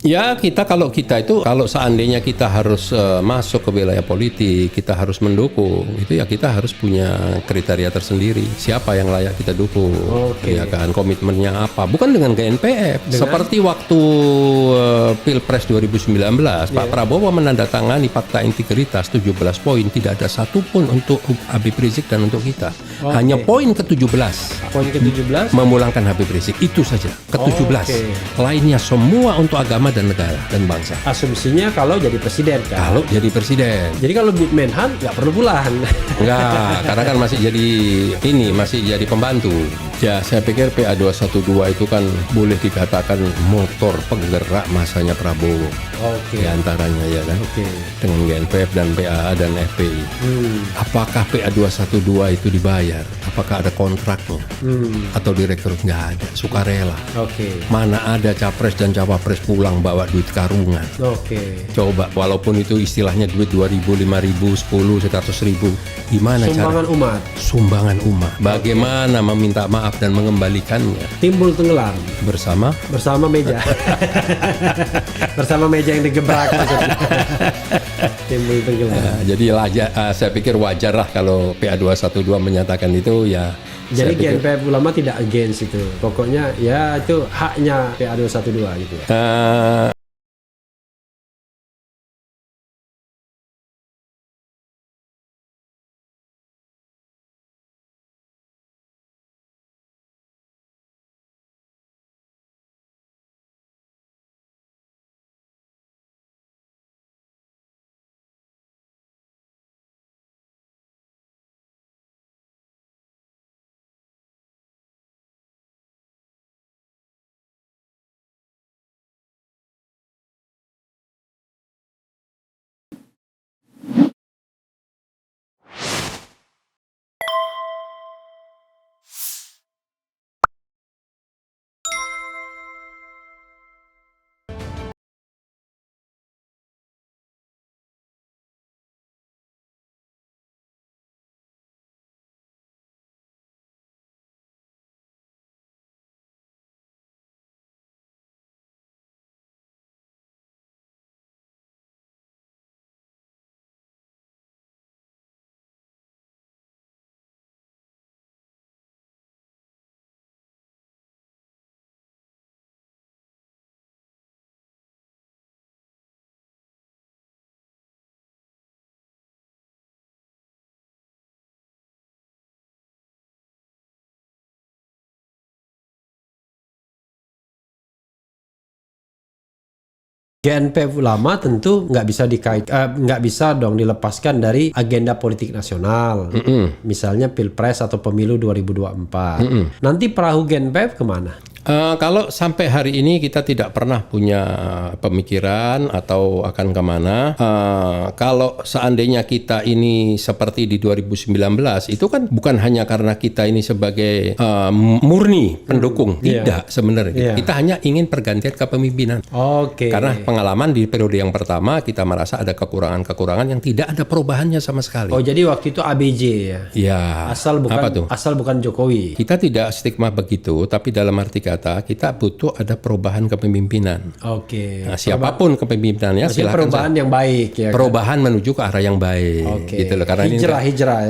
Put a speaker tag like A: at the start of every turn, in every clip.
A: Ya kalau seandainya kita harus masuk ke wilayah politik, kita harus mendukung, itu ya kita harus punya kriteria tersendiri. Siapa yang layak kita dukung, ya kan, komitmennya apa? Bukan dengan GNPF. Seperti waktu Pilpres 2019, Pak Prabowo menandatangani Fakta Integritas 17 poin, tidak ada satupun untuk Habib Rizik dan untuk kita. Hanya poin ke-17.
B: Poin ke-17
A: memulangkan Habib Rizik, itu saja. Ke-17. Lainnya semua untuk agama dan negara dan bangsa.
B: Asumsinya kalau jadi presiden kan?
A: Kalau jadi presiden.
B: Jadi kalau Menhan nggak perlu pulang.
A: Enggak, karena kan masih jadi pembantu. Ya, saya pikir PA212 itu kan boleh dikatakan motor penggerak masanya Prabowo. Di antaranya ya kan. Dengan GNPF dan PAA dan FPI. Apakah PA212 itu dibayar? Apakah ada kontraknya? Atau direkrut? Nggak ada, sukarela. Mana ada capres dan cawapres pulang bawa duit karungan. Coba, walaupun itu istilahnya duit 2.000, 5.000, 10, 100.000, gimana sumbangan umat? Bagaimana meminta maaf dan mengembalikannya?
B: Timbul tenggelam
A: bersama
B: meja. Bersama meja yang digebrak maksudnya. Timbul tenggelam.
A: Jadi saya pikir wajar lah kalau PA212 menyatakan itu ya.
B: Jadi GNPF ulama tidak against itu. Pokoknya ya itu haknya PA212 gitu ya. GNPF ulama tentu nggak bisa dong dilepaskan dari agenda politik nasional. Misalnya Pilpres atau Pemilu 2024. Nanti perahu GNPF kemana?
A: Kalau sampai hari ini kita tidak pernah punya pemikiran atau akan kemana. Kalau seandainya kita ini seperti di 2019, itu kan bukan hanya karena kita ini sebagai murni pendukung, tidak sebenarnya. Kita hanya ingin pergantian kepemimpinan. Karena pengalaman di periode yang pertama kita merasa ada kekurangan-kekurangan yang tidak ada perubahannya sama sekali.
B: Jadi waktu itu ABJ ya?
A: Ya.
B: Asal bukan Jokowi.
A: Kita tidak stigma begitu, tapi dalam arti kita butuh ada perubahan kepemimpinan. Nah, siapapun kepemimpinannya silakan.
B: Perubahan yang baik ya.
A: Perubahan menuju ke arah yang baik. Gitu loh. Karena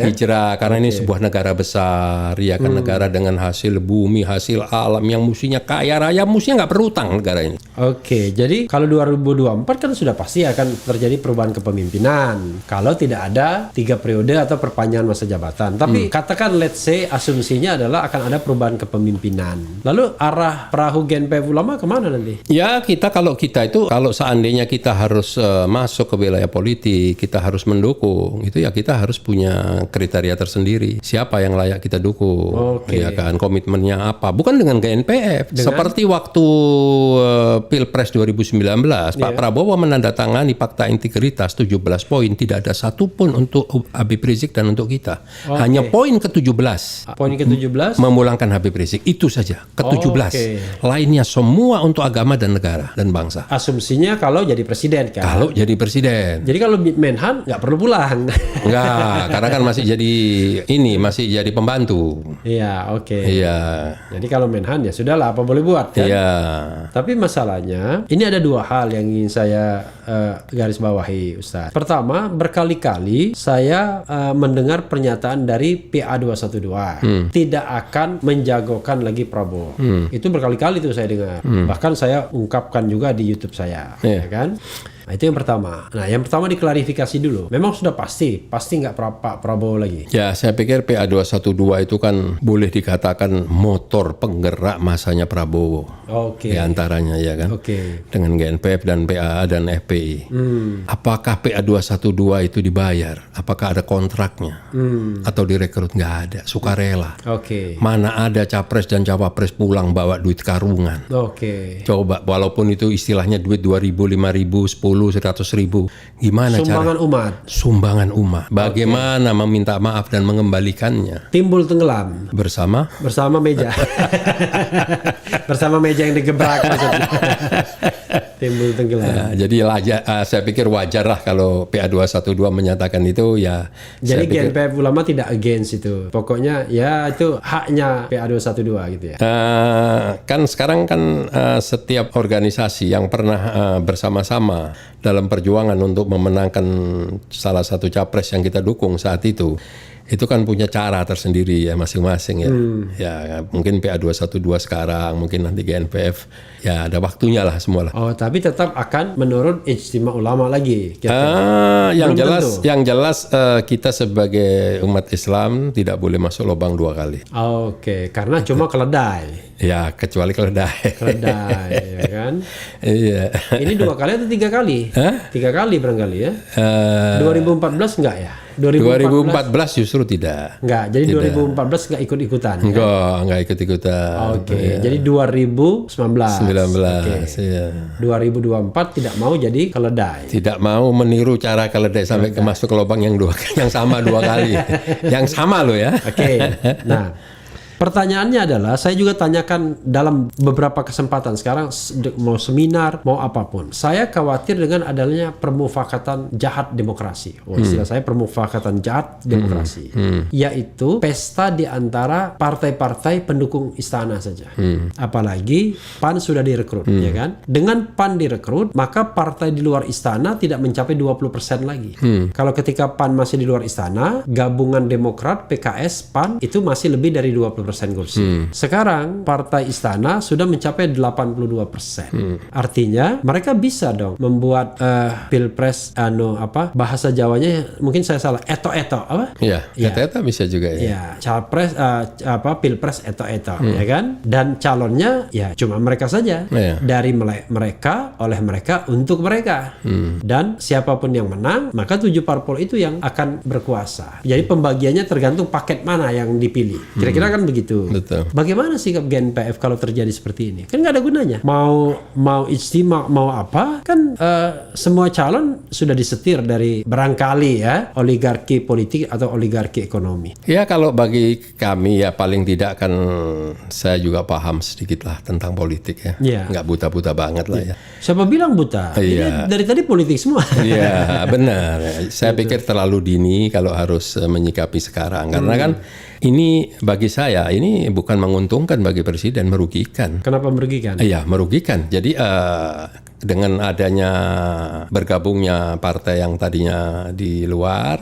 A: hijrah karena ini sebuah negara besar, ya kan, negara dengan hasil bumi, hasil alam yang mestinya kaya raya, mestinya nggak berutang negara ini.
B: Jadi kalau 2024 kan sudah pasti akan terjadi perubahan kepemimpinan. Kalau tidak ada 3 periode atau perpanjangan masa jabatan. Tapi katakan let's say asumsinya adalah akan ada perubahan kepemimpinan. Lalu arah perahu GNPF ulama kemana nanti? Ya
A: kalau seandainya kita harus masuk ke wilayah politik, kita harus mendukung, itu ya kita harus punya kriteria tersendiri. Siapa yang layak kita dukung, ya kan, komitmennya apa? Bukan dengan GNPF. Seperti waktu Pilpres 2019, Pak Prabowo menandatangani Fakta Integritas 17 poin, tidak ada satupun untuk Habib Rizik dan untuk kita. Hanya poin ke-17.
B: Poin ke-17
A: memulangkan Habib Rizik, itu saja. Ke-17. Lainnya semua untuk agama dan negara dan bangsa.
B: Asumsinya kalau jadi presiden kan.
A: Kalau jadi presiden.
B: Jadi kalau Menhan nggak perlu pulang.
A: Enggak, karena kan masih jadi pembantu.
B: Iya, oke.
A: Iya.
B: Jadi kalau Menhan ya sudahlah, apa boleh buat kan.
A: Iya.
B: Tapi masalahnya ini ada dua hal yang ingin saya garis bawahi, Ustaz. Pertama, berkali-kali saya mendengar pernyataan dari PA212 tidak akan menjagokan lagi Prabowo. Itu berkali-kali tuh saya dengar. Bahkan saya ungkapkan juga di YouTube saya, ya kan? Nah, itu yang pertama. Nah, yang pertama diklarifikasi dulu. Memang sudah pasti nggak Pak Prabowo lagi.
A: Ya, saya pikir PA212 itu kan boleh dikatakan motor penggerak masanya Prabowo.
B: Oke.
A: Di antaranya ya kan.
B: Oke.
A: Dengan GNPF dan PAA dan FPI. Apakah PA212 itu dibayar? Apakah ada kontraknya? Atau direkrut? Nggak ada. Sukarela.
B: Oke.
A: Mana ada capres dan cawapres pulang bawa duit karungan.
B: Oke.
A: Coba, walaupun itu istilahnya duit 2.000, 5.000, 100.000. Gimana
B: Sumbangan
A: cara?
B: umat.
A: Sumbangan umat. Bagaimana meminta maaf dan mengembalikannya?
B: Timbul tenggelam
A: Bersama
B: meja. Bersama meja yang digebrak maksudnya. Timbul tenggelam.
A: Ya, jadi saya pikir wajar lah kalau PA212 menyatakan itu ya.
B: Jadi GNPF Ulama tidak against itu. Pokoknya ya itu haknya PA212 gitu ya.
A: Kan sekarang kan setiap organisasi yang pernah bersama-sama dalam perjuangan untuk memenangkan salah satu capres yang kita dukung saat itu kan punya cara tersendiri ya masing-masing ya. Ya mungkin PA212 sekarang, mungkin nanti GNPF ya ada waktunya lah semua lah.
B: Oh, tapi tetap akan menurut ijtima ulama lagi.
A: Yang jelas kita sebagai umat Islam tidak boleh masuk lubang dua kali.
B: Oke, karena cuma keledai.
A: Ya, kecuali keledai.
B: Keledai, ya kan?
A: Iya.
B: Ini 2 kali atau 3 kali? 3 kali barangkali ya. 2014 enggak ya?
A: 2014 justru tidak.
B: Enggak, jadi tidak. 2014 enggak ikut-ikutan.
A: Enggak ikut-ikutan.
B: Oke, jadi 2019.
A: Okay. Iya.
B: 2024 tidak mau jadi keledai.
A: Tidak mau meniru cara keledai sampai masuk ke lubang yang sama 2 kali. Yang sama loh ya.
B: Oke. Nah, pertanyaannya adalah, saya juga tanyakan dalam beberapa kesempatan sekarang, mau seminar, mau apapun. Saya khawatir dengan adanya permufakatan jahat demokrasi. Istilah saya permufakatan jahat demokrasi. Yaitu pesta di antara partai-partai pendukung istana saja. Apalagi PAN sudah direkrut, ya kan? Dengan PAN direkrut, maka partai di luar istana tidak mencapai 20% lagi. Kalau ketika PAN masih di luar istana, gabungan Demokrat, PKS, PAN itu masih lebih dari 20% kursi. Sekarang partai istana sudah mencapai 82%. Artinya mereka bisa dong membuat pilpres bahasa Jawanya mungkin saya salah, eto-eto apa?
A: Iya, eto-eto bisa juga ya.
B: Ya, capres pilpres eto-eto ya kan? Dan calonnya ya cuma mereka saja. Dari mereka, oleh mereka, untuk mereka. Dan siapapun yang menang, maka 7 parpol itu yang akan berkuasa. Jadi pembagiannya tergantung paket mana yang dipilih. Kira-kira kan begitu.
A: Betul.
B: Bagaimana sikap GNPF kalau terjadi seperti ini? Kan nggak ada gunanya. Mau ijtima, mau apa? Kan semua calon sudah disetir dari barangkali ya oligarki politik atau oligarki ekonomi.
A: Ya kalau bagi kami ya paling tidak kan saya juga paham sedikit lah tentang politik ya. Nggak buta-buta banget lah ya.
B: Siapa bilang buta? Ini dari tadi politik semua.
A: Iya benar. Saya pikir terlalu dini kalau harus menyikapi sekarang karena kan ini bagi saya ini bukan menguntungkan bagi presiden, merugikan.
B: Kenapa merugikan?
A: Iya, merugikan. Jadi dengan adanya bergabungnya partai yang tadinya di luar,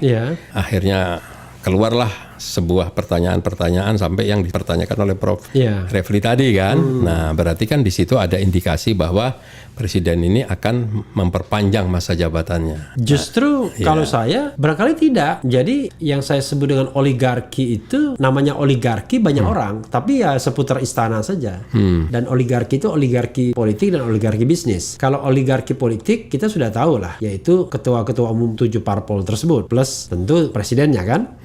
A: akhirnya keluarlah sebuah pertanyaan-pertanyaan sampai yang dipertanyakan oleh Prof. Refli tadi kan. Nah, berarti kan di situ ada indikasi bahwa presiden ini akan memperpanjang masa jabatannya.
B: Justru kalau saya barangkali tidak. Jadi yang saya sebut dengan oligarki itu namanya oligarki banyak orang, tapi ya seputar istana saja. Dan oligarki itu oligarki politik dan oligarki bisnis. Kalau oligarki politik kita sudah tahu lah, yaitu ketua-ketua umum 7 parpol tersebut plus tentu presidennya kan.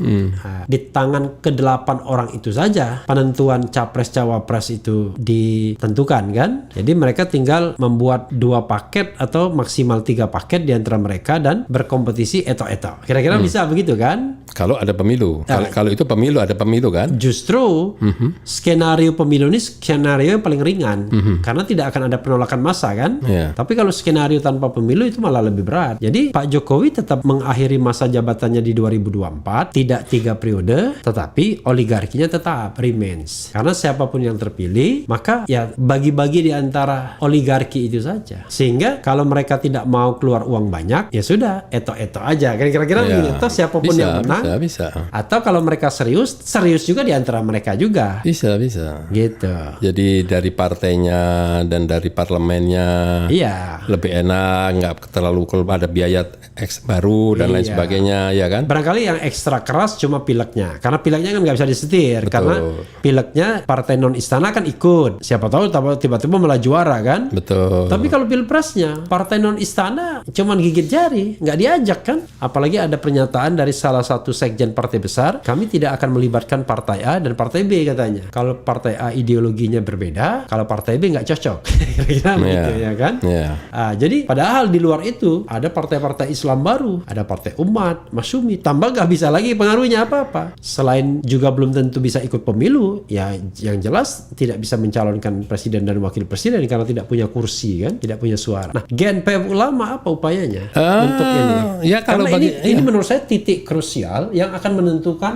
B: Di di tangan ke-8 orang itu saja penentuan capres cawapres itu ditentukan kan. Jadi mereka tinggal membuat 2 paket atau maksimal 3 paket di antara mereka dan berkompetisi eto-eto. Kira-kira bisa begitu kan?
A: Kalau ada pemilu. Kalau itu pemilu, ada pemilu kan?
B: Justru skenario pemilu ini skenario yang paling ringan karena tidak akan ada penolakan massa kan. Tapi kalau skenario tanpa pemilu itu malah lebih berat. Jadi Pak Jokowi tetap mengakhiri masa jabatannya di 2024, tidak 3 periode, tetapi oligarkinya tetap remains. Karena siapapun yang terpilih, maka ya bagi-bagi di antara oligarki itu saja. Sehingga kalau mereka tidak mau keluar uang banyak, ya sudah eto-eto aja. Kira-kira begitu. Atau siapapun yang menang.
A: Bisa.
B: Atau kalau mereka serius juga di antara mereka juga.
A: Bisa.
B: Gitu.
A: Jadi dari partainya dan dari parlemennya lebih enak, nggak terlalu ada biaya baru dan lain sebagainya, ya kan?
B: Barangkali yang ekstra keras cuma pileknya, karena pileknya kan nggak bisa disetir, karena pileknya partai non istana kan ikut. Siapa tahu tiba-tiba malah juara kan?
A: Betul.
B: Tapi kalau pilpresnya partai non istana cuma gigit jari, nggak diajak kan? Apalagi ada pernyataan dari salah satu sekjen partai besar, kami tidak akan melibatkan partai A dan partai B katanya. Kalau partai A ideologinya berbeda, kalau partai B nggak cocok. Kira-kira begitu ya kan? Jadi padahal di luar itu ada partai-partai Islam baru, ada partai umat, Masyumi, tambah nggak bisa lagi pengaruhnya apa-apa. Selain juga belum tentu bisa ikut pemilu, ya yang jelas tidak bisa mencalonkan presiden dan wakil presiden karena tidak punya kursi kan, tidak punya suara. Nah, GNPF Ulama apa upayanya untuk ini?
A: Ya kalau
B: karena ini menurut saya titik krusial yang akan menentukan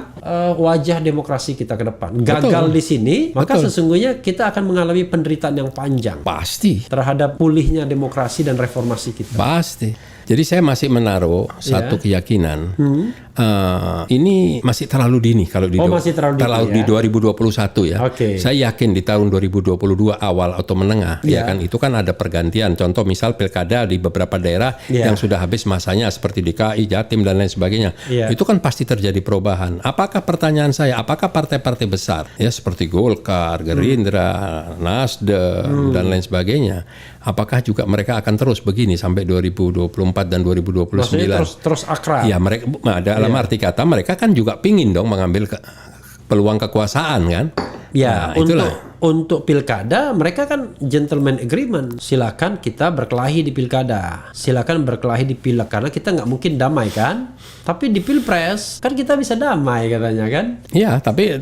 B: wajah demokrasi kita ke depan. Gagal di sini, maka sesungguhnya kita akan mengalami penderitaan yang panjang.
A: Pasti.
B: Terhadap pulihnya demokrasi dan reformasi kita.
A: Pasti. Jadi saya masih menaruh satu keyakinan. Ini masih terlalu dini kalau
B: masih terlalu
A: di 2021 ya. Saya yakin di tahun 2022 awal atau menengah ya kan itu kan ada pergantian. Contoh misal pilkada di beberapa daerah yang sudah habis masanya seperti DKI, Jatim dan lain sebagainya. Itu kan pasti terjadi perubahan. Apakah pertanyaan saya, apakah partai-partai besar ya seperti Golkar, Gerindra, Nasdem dan lain sebagainya, apakah juga mereka akan terus begini sampai 2024 dan 2029?
B: Maksudnya terus akrab.
A: Ya mereka dalam arti kata mereka kan juga pingin dong mengambil peluang kekuasaan kan.
B: Ya, untuk pilkada mereka kan gentleman agreement. Silakan kita berkelahi di pilkada, silakan berkelahi di pilek karena kita nggak mungkin damai kan. Tapi di pilpres kan kita bisa damai katanya kan. Ya,
A: tapi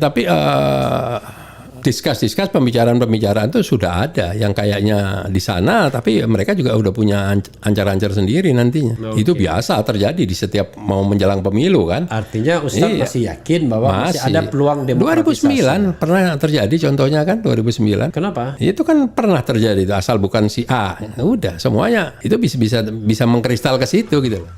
A: diskus pembicaraan itu sudah ada yang kayaknya di sana, tapi mereka juga udah punya ancar-ancar sendiri nantinya. Itu biasa terjadi di setiap mau menjelang pemilu kan.
B: Artinya Ustadz masih yakin bahwa masih ada peluang demokratisasi.
A: 2009 pernah terjadi contohnya kan 2009.
B: Kenapa?
A: Itu kan pernah terjadi asal bukan si A. Udah semuanya itu bisa mengkristal ke situ gitu loh.